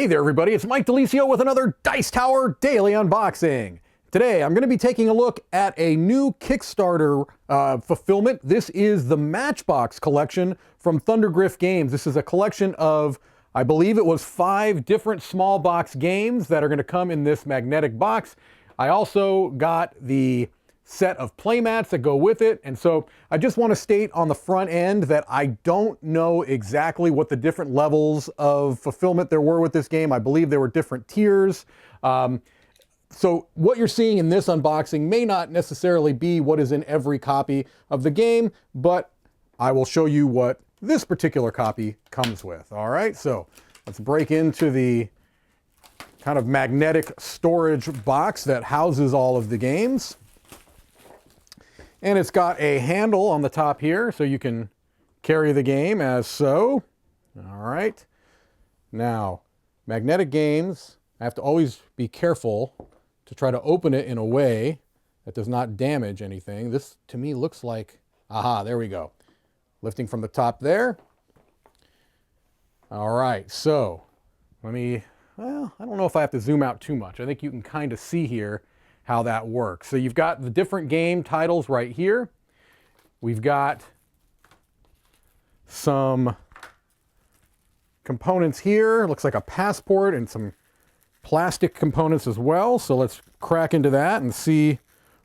Hey there everybody, it's Mike DeLisio with another Dice Tower Daily Unboxing. Today I'm going to be taking a look at a new Kickstarter fulfillment. This is the Matchbox collection from Thundergriff Games. This is a collection of, I believe it was 5 different small box games that are going to come in this magnetic box. I also got the set of playmats that go with it, and so I just want to state on the front end that I don't know exactly what the different levels of fulfillment there were with this game. I believe there were different tiers. So what you're seeing in this unboxing may not necessarily be what is in every copy of the game, but I will show you what this particular copy comes with. All right, so let's break into the kind of magnetic storage box that houses all of the games. And it's got a handle on the top here, so you can carry the game as so. All right. Now, magnetic games, I have to always be careful to try to open it in a way that does not damage anything. This, to me, looks like, aha, there we go. Lifting from the top there. All right, so let me, well, I don't know if I have to zoom out too much. I think you can kind of see here how that works. So you've got the different game titles right here. We've got some components here. Looks like a passport and some plastic components as well. So let's crack into that and see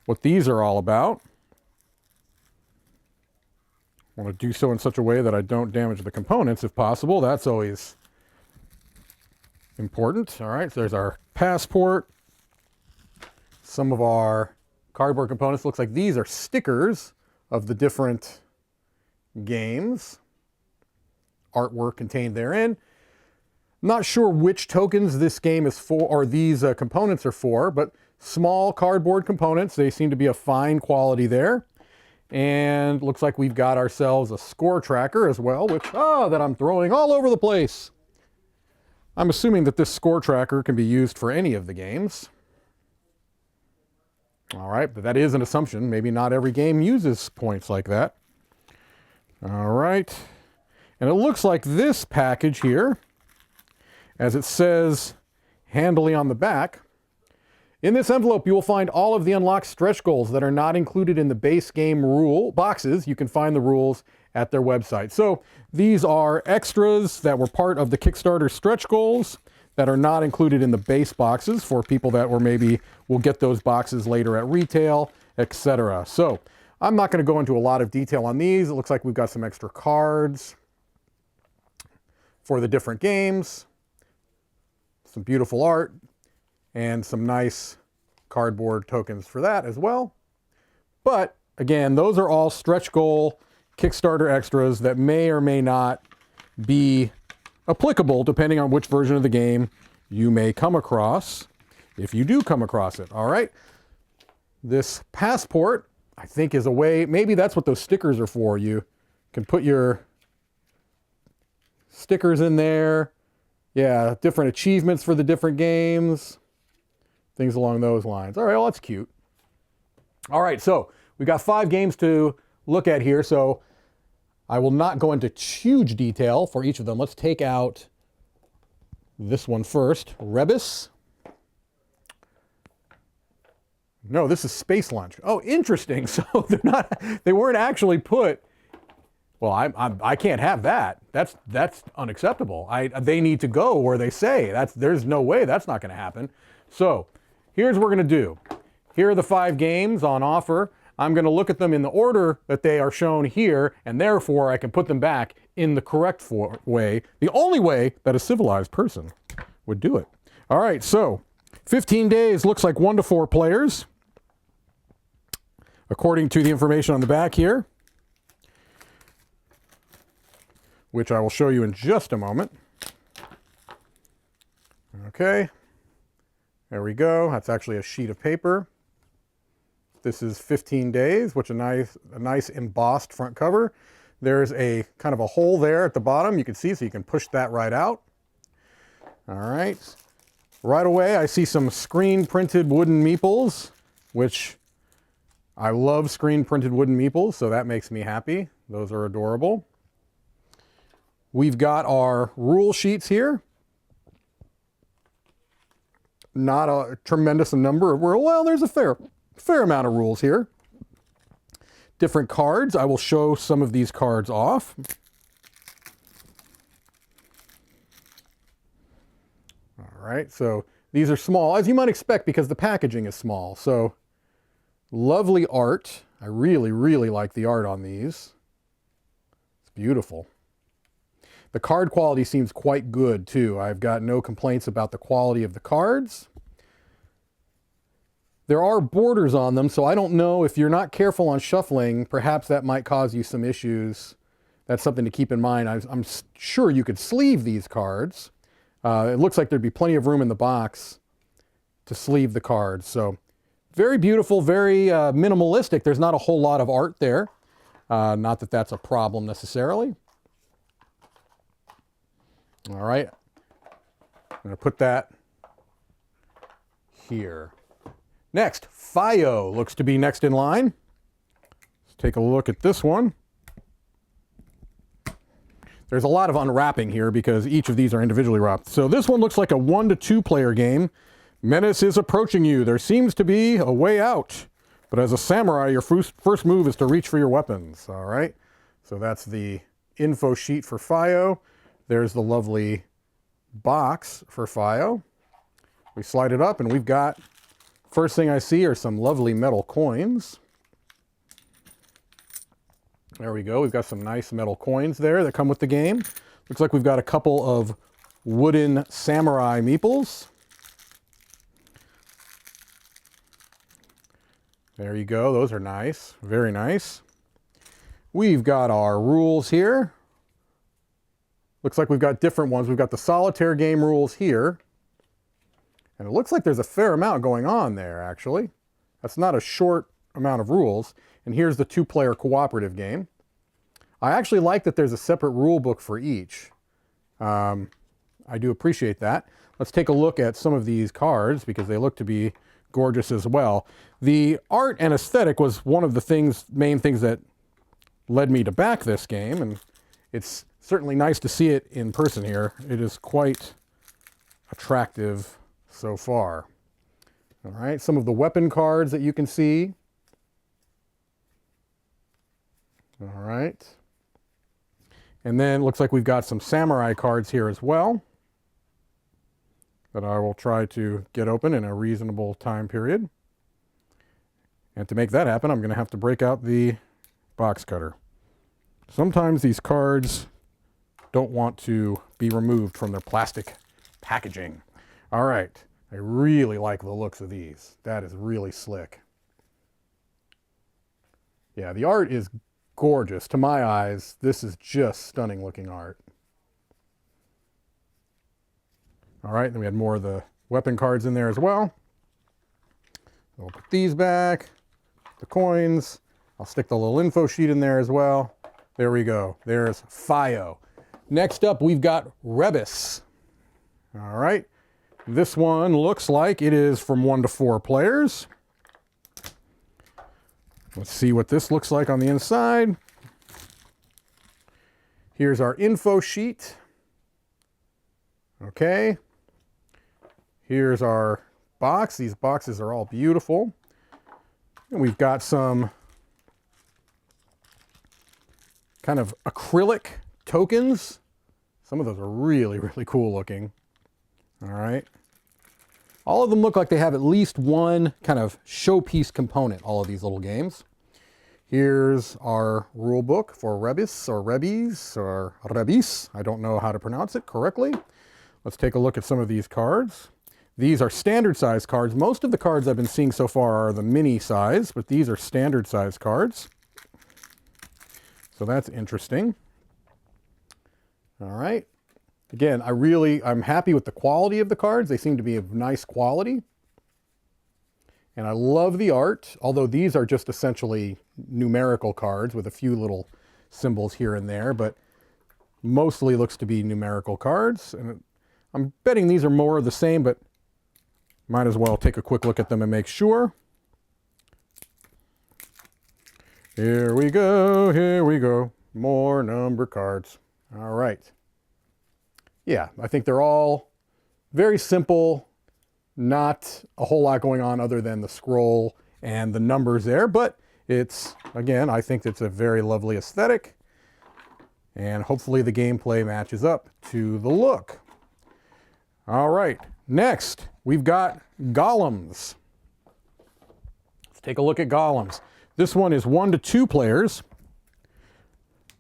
what these are all about. I want to do so in such a way that I don't damage the components if possible. That's always important. All right, so there's our passport. Some of our cardboard components. Looks like these are stickers of the different games. Artwork contained therein. Not sure which tokens this game is for, or these components are for, but small cardboard components. They seem to be of fine quality there. And looks like we've got ourselves a score tracker as well, which, that I'm throwing all over the place. I'm assuming that this score tracker can be used for any of the games. All right, but that is an assumption. Maybe not every game uses points like that. All right, and it looks like this package here, as it says handily on the back, in this envelope you will find all of the unlocked stretch goals that are not included in the base game rule boxes. You can find the rules at their website. So these are extras that were part of the Kickstarter stretch goals that are not included in the base boxes for people that were maybe will get those boxes later at retail, etc. So I'm not going to go into a lot of detail on these. It looks like we've got some extra cards for the different games, some beautiful art, and some nice cardboard tokens for that as well. But again, those are all stretch goal Kickstarter extras that may or may not be applicable depending on which version of the game you may come across, if you do come across it. All right. This passport, I think, is a way, maybe that's what those stickers are for. You can put your stickers in there. Yeah, different achievements for the different games, things along those lines. All right, well, that's cute. All right, so we've got 5 games to look at here, so I will not go into huge detail for each of them. Let's take out this one first, Rebis. No, this is Space Lunch. Oh, interesting. So they weren't actually put. Well, I can't have that. That's unacceptable. They need to go where they say. There's no way that's not going to happen. So here's what we're going to do. Here are the 5 games on offer. I'm going to look at them in the order that they are shown here, and therefore I can put them back in the correct way, the only way that a civilized person would do it. All right, so 15 days looks like 1 to 4 players, according to the information on the back here, which I will show you in just a moment. Okay, there we go. That's actually a sheet of paper. This is 15 days, which is a nice embossed front cover. There's a kind of a hole there at the bottom. You can see, so you can push that right out. All right. Right away, I see some screen printed wooden meeples, which I love screen printed wooden meeples, so that makes me happy. Those are adorable. We've got our rule sheets here. not a tremendous number of rules. Well, there's a fair amount of rules here. Different cards. I will show some of these cards off. All right, so these are small, as you might expect, because the packaging is small. So lovely art. I really, really like the art on these. It's beautiful. The card quality seems quite good, too. I've got no complaints about the quality of the cards. There are borders on them, so I don't know if you're not careful on shuffling, perhaps that might cause you some issues. That's something to keep in mind. I'm sure you could sleeve these cards. It looks like there'd be plenty of room in the box to sleeve the cards. So very beautiful, very minimalistic. There's not a whole lot of art there. Not that that's a problem necessarily. All right, I'm going to put that here. Next, Fio looks to be next in line. Let's take a look at this one. There's a lot of unwrapping here because each of these are individually wrapped. So this one looks like a 1 to 2 player game. Menace is approaching you. There seems to be a way out. But as a samurai, your first move is to reach for your weapons. All right, so that's the info sheet for Fio. There's the lovely box for Fio. We slide it up and we've got, first thing I see are some lovely metal coins. There we go. We've got some nice metal coins there that come with the game. Looks like we've got a couple of wooden samurai meeples. There you go. Those are nice. Very nice. We've got our rules here. Looks like we've got different ones. We've got the solitaire game rules here. And it looks like there's a fair amount going on there, actually. That's not a short amount of rules. And here's the 2-player cooperative game. I actually like that there's a separate rule book for each. I do appreciate that. Let's take a look at some of these cards because they look to be gorgeous as well. The art and aesthetic was one of the main things that led me to back this game, and it's certainly nice to see it in person here. It is quite attractive so far. All right, some of the weapon cards that you can see. All right. And then it looks like we've got some samurai cards here as well that I will try to get open in a reasonable time period. And to make that happen, I'm going to have to break out the box cutter. Sometimes these cards don't want to be removed from their plastic packaging. All right, I really like the looks of these. That is really slick. Yeah, the art is gorgeous. To my eyes, this is just stunning looking art. All right, then we had more of the weapon cards in there as well. So we'll put these back, the coins. I'll stick the little info sheet in there as well. There we go. There's Fio. Next up, we've got Rebis. All right. This one looks like it is from 1 to 4 players. Let's see what this looks like on the inside. Here's our info sheet. Okay. Here's our box. These boxes are all beautiful. And we've got some kind of acrylic tokens. Some of those are really, really cool looking. All right. All of them look like they have at least one kind of showpiece component, all of these little games. Here's our rule book for Rebis or Rebis or Rebis. I don't know how to pronounce it correctly. Let's take a look at some of these cards. These are standard size cards. Most of the cards I've been seeing so far are the mini size, but these are standard size cards. So that's interesting. All right. Again, I'm happy with the quality of the cards. They seem to be of nice quality. And I love the art, although these are just essentially numerical cards with a few little symbols here and there, but mostly looks to be numerical cards. And I'm betting these are more of the same, but might as well take a quick look at them and make sure. Here we go, here we go. More number cards. All right. Yeah, I think they're all very simple, Not a whole lot going on other than the scroll and the numbers there, but it's, again, I think it's a very lovely aesthetic, and hopefully the gameplay matches up to the look. All right, next we've got Gollums. Let's take a look at Gollums. This one is 1 to 2 players.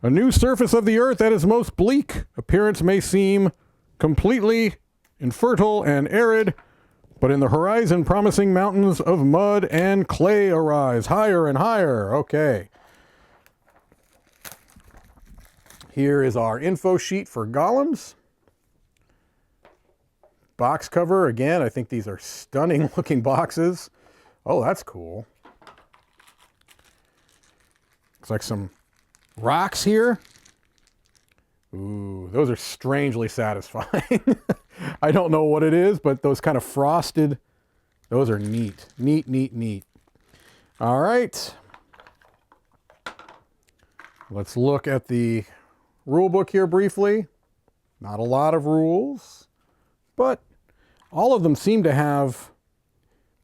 A new surface of the earth that is most bleak. Appearance may seem completely infertile and arid, but in the horizon promising mountains of mud and clay arise higher and higher. Okay. Here is our info sheet for Gollums. Box cover, again, I think these are stunning looking boxes. Oh, that's cool. Looks like some rocks here. Ooh, those are strangely satisfying. I don't know what it is, but those kind of frosted, those are neat. Neat, neat, neat. All right. Let's look at the rule book here briefly. Not a lot of rules, but all of them seem to have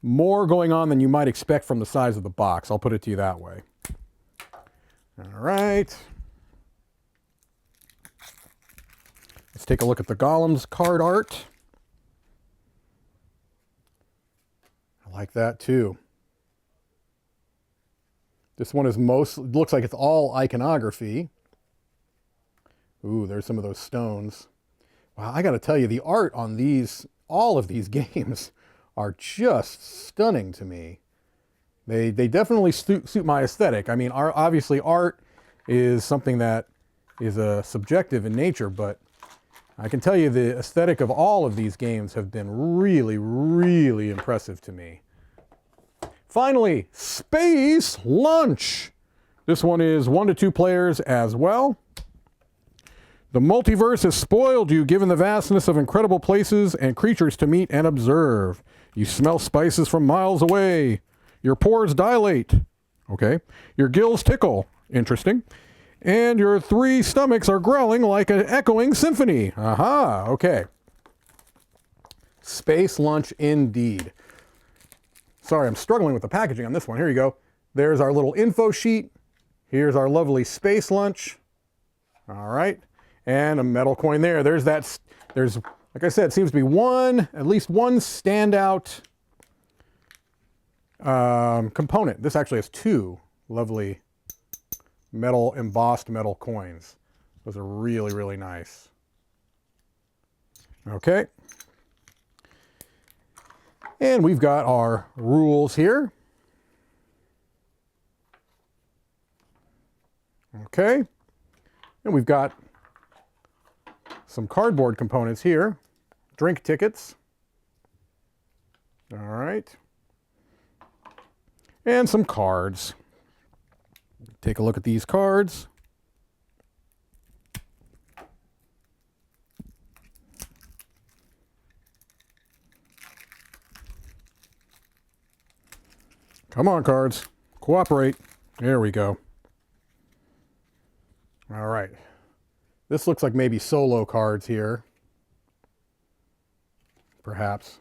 more going on than you might expect from the size of the box. I'll put it to you that way. All right. Let's take a look at the Gollums card art. I like that too. This one is looks like it's all iconography. Ooh, there's some of those stones. Wow, I got to tell you, the art on all of these games are just stunning to me. They definitely suit my aesthetic. I mean, obviously art is something that is subjective in nature, but I can tell you the aesthetic of all of these games have been really, really impressive to me. Finally, Space Lunch. This one is 1 to 2 players as well. The multiverse has spoiled you, given the vastness of incredible places and creatures to meet and observe. You smell spices from miles away. Your pores dilate. Okay. Your gills tickle. Interesting. And your 3 stomachs are growling like an echoing symphony. Aha. Okay. Space Lunch indeed. Sorry, I'm struggling with the packaging on this one. Here you go. There's our little info sheet. Here's our lovely Space Lunch. All right. And a metal coin there. There's, like I said, it seems to be at least one standout component. This actually has 2 lovely embossed metal coins. Those are really, really nice. Okay. And we've got our rules here. Okay. And we've got some cardboard components here. Drink tickets. All right. And some cards. Take a look at these cards. Come on, cards. Cooperate. There we go. All right. This looks like maybe solo cards here. Perhaps.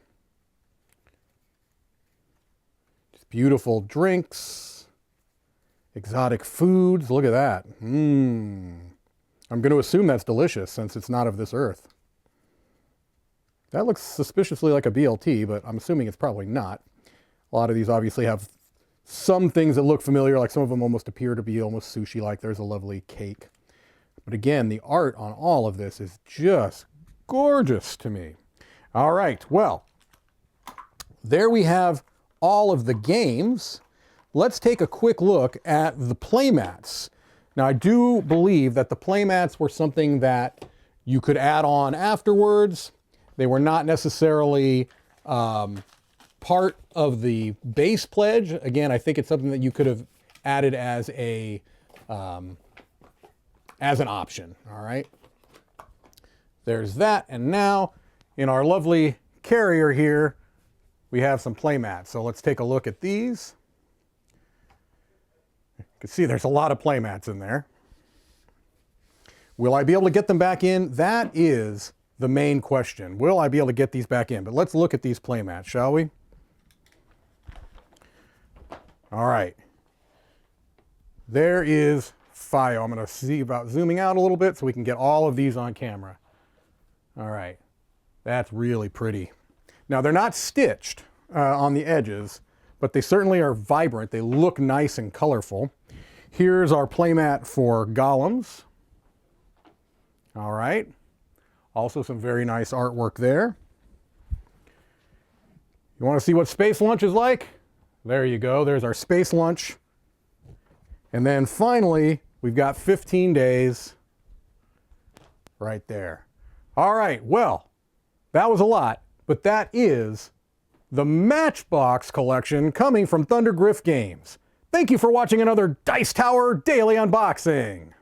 Just beautiful drinks. Exotic foods. Look at that. I'm going to assume that's delicious since it's not of this earth. That looks suspiciously like a BLT, but I'm assuming it's probably not. A lot of these obviously have some things that look familiar, like some of them almost appear to be almost sushi-like. There's a lovely cake. But again, the art on all of this is just gorgeous to me. All right, well, there we have all of the games. Let's take a quick look at the Playmats. Now, I do believe that the Playmats were something that you could add on afterwards. They were not necessarily part of the base pledge. Again, I think it's something that you could have added as an option. All right. There's that. And now in our lovely carrier here, we have some Playmats. So let's take a look at these. You can see there's a lot of Playmats in there. Will I be able to get them back in? That is the main question. Will I be able to get these back in? But let's look at these playmats, shall we? All right. There is Fio. I'm going to see about zooming out a little bit so we can get all of these on camera. All right. That's really pretty. Now, they're not stitched on the edges, but they certainly are vibrant. They look nice and colorful. Here's our playmat for Gollums. All right. Also some very nice artwork there. You want to see what space lunch is like? There you go. There's our space lunch. And then finally, we've got 15 days right there. All right. Well, that was a lot, but that is the Matchbox collection coming from Thundergriff Games. Thank you for watching another Dice Tower Daily Unboxing.